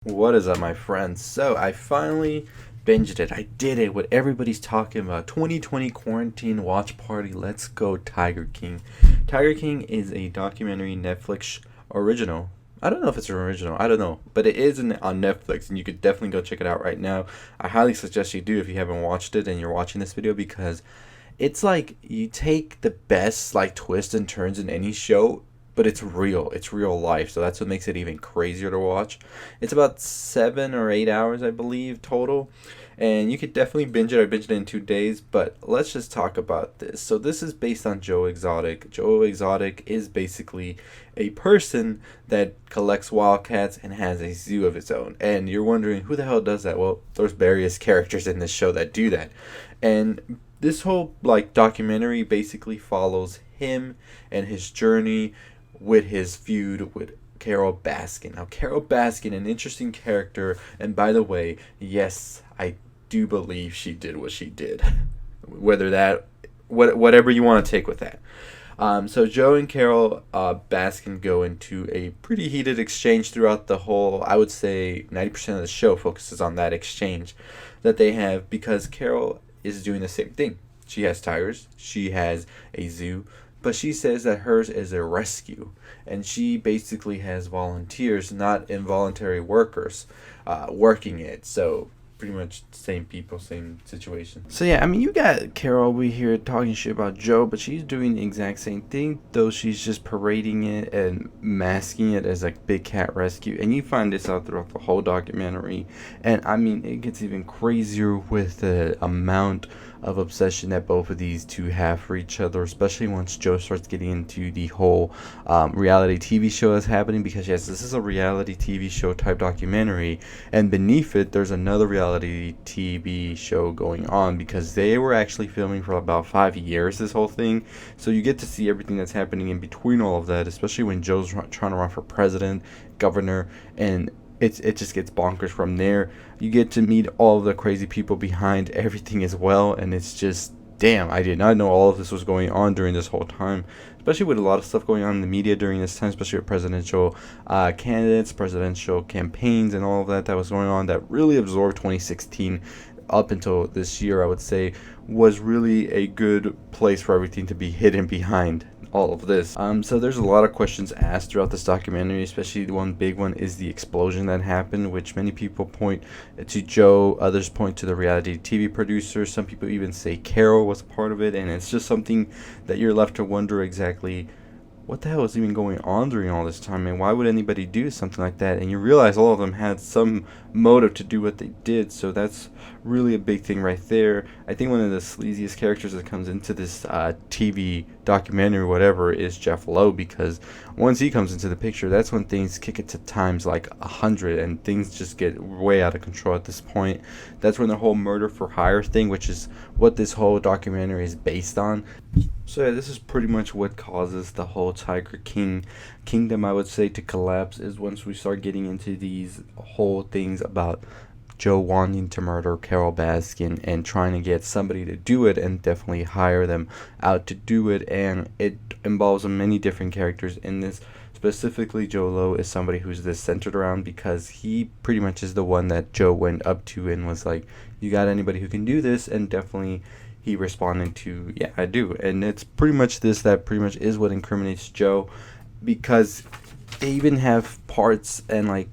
What is up, my friends? So, I finally binged it. I did it. What everybody's talking about. 2020 quarantine watch party. Let's go, Tiger King. Tiger King is a documentary Netflix original. I don't know if it's an original. I don't know. But it is on Netflix, and you could definitely go check it out right now. I highly suggest you do if you haven't watched it and you're watching this video, because it's like you take the best like twists and turns in any show, but it's real. It's real life. So that's what makes it even crazier to watch. It's about 7 or 8 hours, I believe, total. And you could definitely binge it. I binged it in 2 days, but let's just talk about this. So this is based on Joe Exotic. Joe Exotic is basically a person that collects wildcats and has a zoo of its own. And you're wondering, who the hell does that? Well, there's various characters in this show that do that. And this whole like documentary basically follows him and his journey with his feud with Carole Baskin. Now, Carole Baskin, an interesting character, and by the way, yes, I do believe she did what she did. Whether that, whatever you want to take with that. So Joe and Carole Baskin go into a pretty heated exchange throughout the whole. I would say 90% of the show focuses on that exchange that they have, because Carole is doing the same thing. She has tigers. She has a zoo. But she says that hers is a rescue, and she basically has volunteers, not involuntary workers, working it. So pretty much same people, same situation. So yeah, I mean, you got Carole over here talking shit about Joe, but she's doing the exact same thing, though she's just parading it and masking it as like big cat rescue. And you find this out throughout the whole documentary. And I mean, it gets even crazier with the amount of obsession that both of these two have for each other, especially once Joe starts getting into the whole reality TV show that's happening. Because yes, this is a reality TV show type documentary, and beneath it there's another reality TV show going on, because they were actually filming for about 5 years, this whole thing. So you get to see everything that's happening in between all of that, especially when Joe's trying to run for president, governor, and it just gets bonkers from there. You get to meet all of the crazy people behind everything as well, and it's just, damn, I did not know all of this was going on during this whole time, especially with a lot of stuff going on in the media during this time, especially with presidential candidates, presidential campaigns, and all of that was going on, that really absorbed 2016 up until this year. I would say was really a good place for everything to be hidden behind all of this. So there's a lot of questions asked throughout this documentary, especially the one big one is the explosion that happened, which many people point to Joe, others point to the reality TV producer, some people even say Carole was a part of it, and it's just something that you're left to wonder exactly what the hell is even going on during all this time, and why would anybody do something like that? And you realize all of them had some motive to do what they did, so that's really a big thing right there. I think one of the sleaziest characters that comes into this TV documentary or whatever is Jeff Lowe, because once he comes into the picture, that's when things kick it to times like 100, and things just get way out of control at this point. That's when the whole murder for hire thing, which is what this whole documentary is based on. So yeah, this is pretty much what causes the whole Tiger King kingdom, I would say, to collapse, is once we start getting into these whole things about Joe wanting to murder Carole Baskin and trying to get somebody to do it, and definitely hire them out to do it. And it involves many different characters in this. Specifically, Joe Lowe is somebody who's this centered around, because he pretty much is the one that Joe went up to and was like, you got anybody who can do this? And definitely he responded to, yeah, I do. And it's pretty much this that pretty much is what incriminates Joe, because they even have parts and like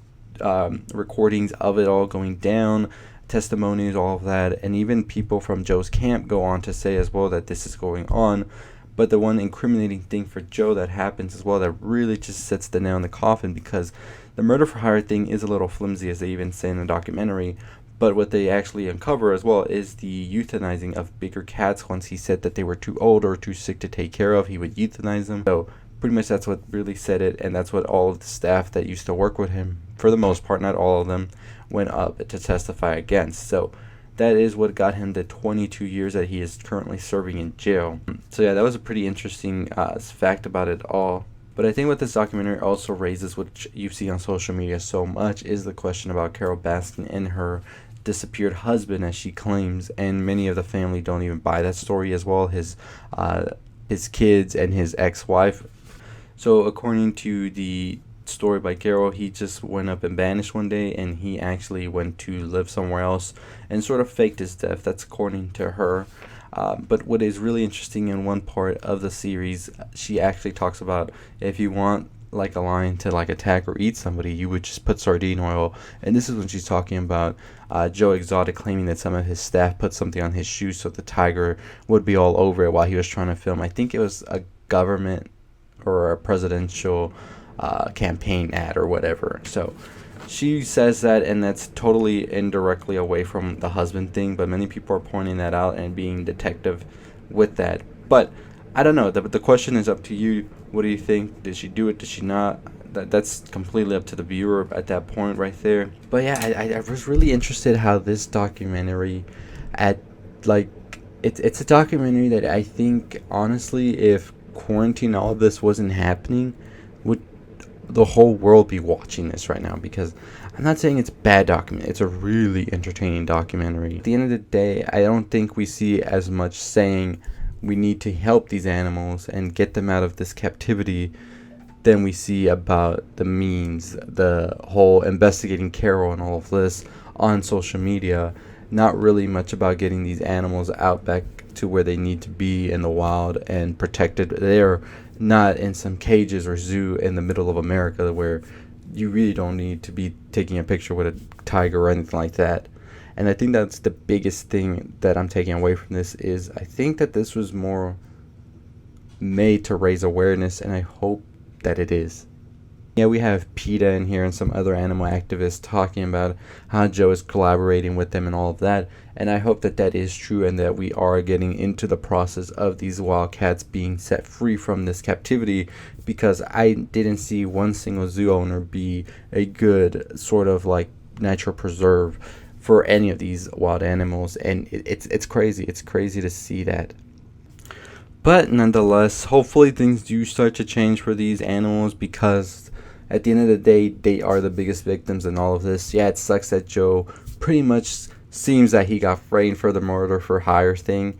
recordings of it all going down, testimonies, all of that, and even people from Joe's camp go on to say as well that this is going on. But the one incriminating thing for Joe that happens as well, that really just sets the nail in the coffin, because the murder for hire thing is a little flimsy, as they even say in the documentary, but what they actually uncover as well is the euthanizing of bigger cats. Once he said that they were too old or too sick to take care of, he would euthanize them. So pretty much that's what really said it, and that's what all of the staff that used to work with him, for the most part, not all of them, went up to testify against. So that is what got him the 22 years that he is currently serving in jail. So yeah, that was a pretty interesting fact about it all. But I think what this documentary also raises, which you see on social media so much, is the question about Carole Baskin and her disappeared husband, as she claims, and many of the family don't even buy that story as well. His kids and his ex-wife. So according to the story by Carole. He just went up and vanished one day, and he actually went to live somewhere else and sort of faked his death. That's according to her. But what is really interesting in one part of the series, she actually talks about if you want like a lion to like attack or eat somebody, you would just put sardine oil. And this is when she's talking about Joe Exotic claiming that some of his staff put something on his shoes so the tiger would be all over it while he was trying to film. I think it was a government or a presidential campaign ad or whatever. So she says that, and that's totally indirectly away from the husband thing, but many people are pointing that out and being detective with that. But I don't know. The question is up to you. What do you think? Did she do it? Did she not? That's completely up to the viewer at that point right there. But yeah, I was really interested how this documentary, it's a documentary that I think honestly, if quarantine all of this wasn't happening, would the whole world be watching this right now? Because I'm not saying it's bad documentary. It's a really entertaining documentary. At the end of the day, I don't think we see as much saying we need to help these animals and get them out of this captivity than we see about the means, the whole investigating Carole and all of this on social media. Not really much about getting these animals out back to where they need to be in the wild and protected. They're not in some cages or zoo in the middle of America where you really don't need to be taking a picture with a tiger or anything like that. And I think that's the biggest thing that I'm taking away from this is I think that this was more made to raise awareness, and I hope that it is. Yeah, we have PETA in here and some other animal activists talking about how Joe is collaborating with them and all of that. And I hope that that is true and that we are getting into the process of these wildcats being set free from this captivity, because I didn't see one single zoo owner be a good sort of like natural preserve for any of these wild animals. And it's crazy. It's crazy to see that. But nonetheless, hopefully things do start to change for these animals, because at the end of the day, they are the biggest victims in all of this. Yeah, it sucks that Joe pretty much seems that he got framed for the murder for hire thing,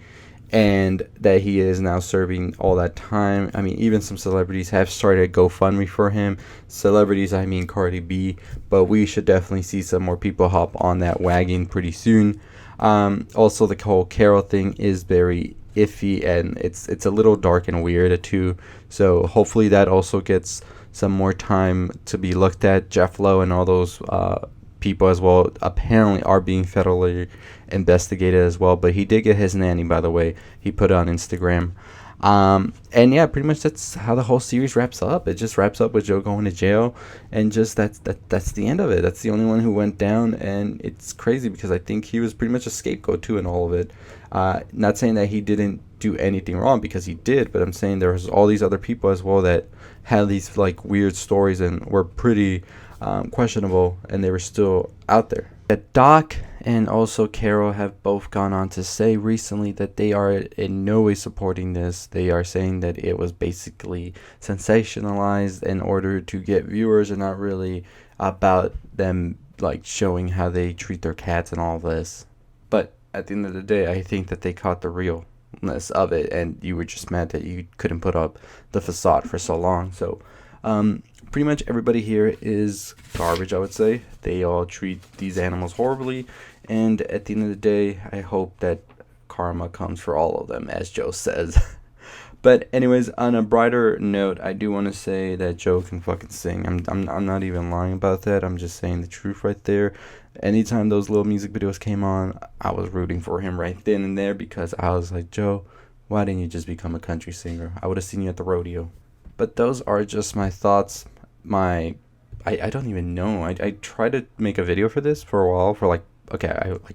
and that he is now serving all that time. I mean, even some celebrities have started GoFundMe for him. Celebrities, I mean Cardi B, but we should definitely see some more people hop on that wagon pretty soon. Also, the whole Carole thing is very iffy, and it's a little dark and weird too. So hopefully that also gets some more time to be looked at. Jeff Lowe and all those people as well apparently are being federally investigated as well. But he did get his nanny, by the way. He put it on Instagram. And yeah, pretty much that's how the whole series wraps up. It just wraps up with Joe going to jail, and just that's the end of it. That's the only one who went down, and it's crazy because I think he was pretty much a scapegoat too in all of it. Not saying that he didn't do anything wrong, because he did, but I'm saying there was all these other people as well that had these like weird stories and were pretty questionable, and they were still out there. Doc and also Carole have both gone on to say recently that they are in no way supporting this. They are saying that it was basically sensationalized in order to get viewers, and not really about them like showing how they treat their cats and all of this. But at the end of the day, I think that they caught the realness of it, and you were just mad that you couldn't put up the facade for so long. So pretty much everybody here is garbage, I would say. They all treat these animals horribly, and at the end of the day, I hope that karma comes for all of them, as Joe says. But anyways, on a brighter note, I do want to say that Joe can fucking sing. I'm not even lying about that. I'm just saying the truth right there. Anytime those little music videos came on, I was rooting for him right then and there, because I was like, Joe, why didn't you just become a country singer? I would have seen you at the rodeo. But those are just my thoughts. I don't even know. I tried to make a video for this for a while, for like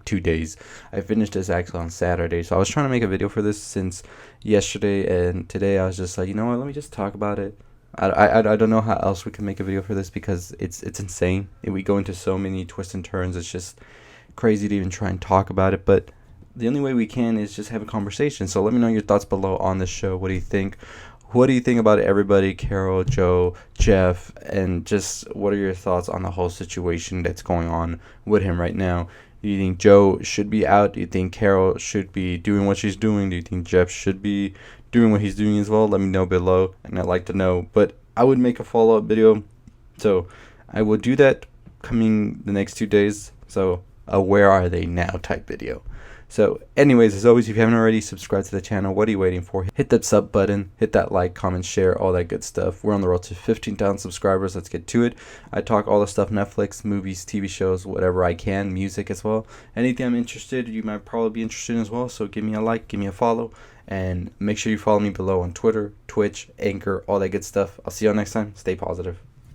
2 days. I finished this actually on Saturday, so I was trying to make a video for this since yesterday, and today I was just like, you know what, let me just talk about it. I don't know how else we can make a video for this, because it's insane. We go into so many twists and turns. It's just crazy to even try and talk about it, but the only way we can is just have a conversation. So let me know your thoughts below on this show. What do you think? What do you think about everybody, Carole, Joe, Jeff, and just what are your thoughts on the whole situation that's going on with him right now? Do you think Joe should be out? Do you think Carole should be doing what she's doing? Do you think Jeff should be doing what he's doing as well? Let me know below, and I'd like to know. But I would make a follow-up video So I will do that coming the next 2 days. So a where are they now type video. So anyways, as always, if you haven't already, subscribe to the channel. What are you waiting for? Hit that sub button, hit that like, comment, share, all that good stuff. We're on the road to 15,000 subscribers. Let's get to it. I talk all the stuff, Netflix, movies, TV shows, whatever I can, music as well. Anything I'm interested, you might probably be interested in as well. So give me a like, give me a follow, and make sure you follow me below on Twitter, Twitch, Anchor, all that good stuff. I'll see y'all next time. Stay positive.